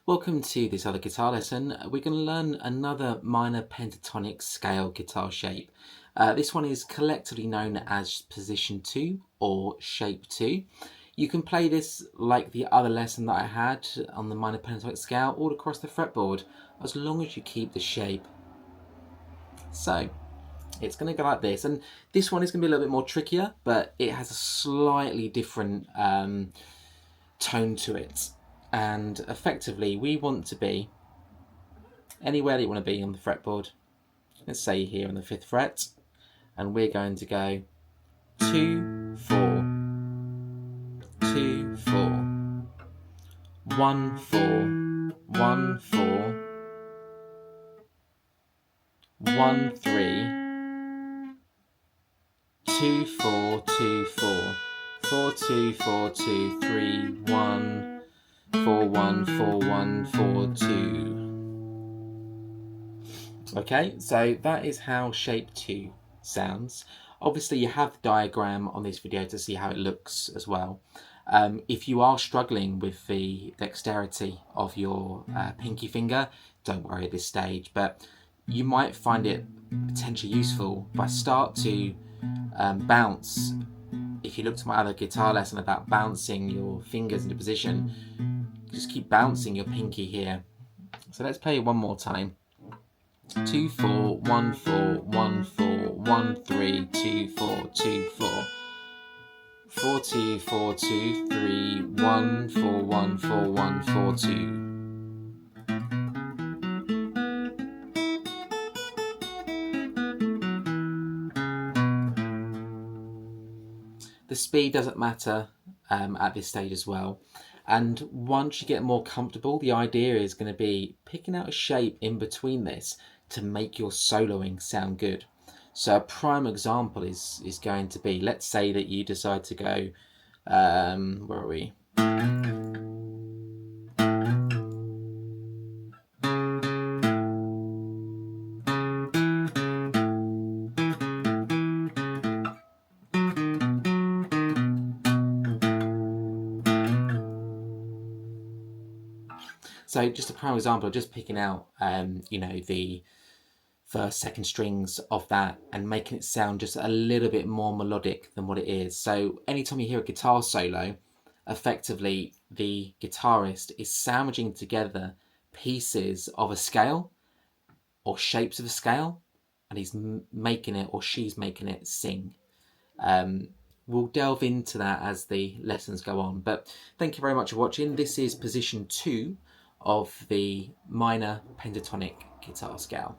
Welcome to this other guitar lesson. We're going to learn another minor pentatonic scale guitar shape. This one is collectively known as position 2 or shape 2. You can play this like the other lesson that I had on the minor pentatonic scale all across the fretboard as long as you keep the shape. So it's going to go like this, and this one is going to be a little bit more trickier, but it has a slightly different tone to it. And effectively we want to be anywhere that you want to be on the fretboard. Let's say here on the 5th fret, and we're going to go 2, 4, 2, 4, 1, 4, 1, 4, 1, 3, 2, 4, 2, 4, 4, 2, 4, 2, 3, 1, 4, 1, 4, 1, 4, 2. Okay, so that is how shape 2 sounds. Obviously you have the diagram on this video to see how it looks as well. If you are struggling with the dexterity of your pinky finger, don't worry at this stage, but you might find it potentially useful if I start to bounce. If you looked at my other guitar lesson about bouncing your fingers into position, just keep bouncing your pinky here. So let's play it one more time. 2, 4, 1, 4, 1, 4, 1, 3, 2, 4, 2, 4, 4, 2, 4, 2, 3, 1, 4, 1, 4, 1, 4, 2. The speed doesn't matter at this stage as well. And once you get more comfortable, the idea is going to be picking out a shape in between this to make your soloing sound good. So a prime example is going to be, let's say that you decide to go, where are we? So just a prime example, just picking out, the first, second strings of that and making it sound just a little bit more melodic than what it is. So anytime you hear a guitar solo, effectively the guitarist is sandwiching together pieces of a scale or shapes of a scale, and he's making it, or she's making it, sing. We'll delve into that as the lessons go on, but thank you very much for watching. This is position 2 of the minor pentatonic guitar scale.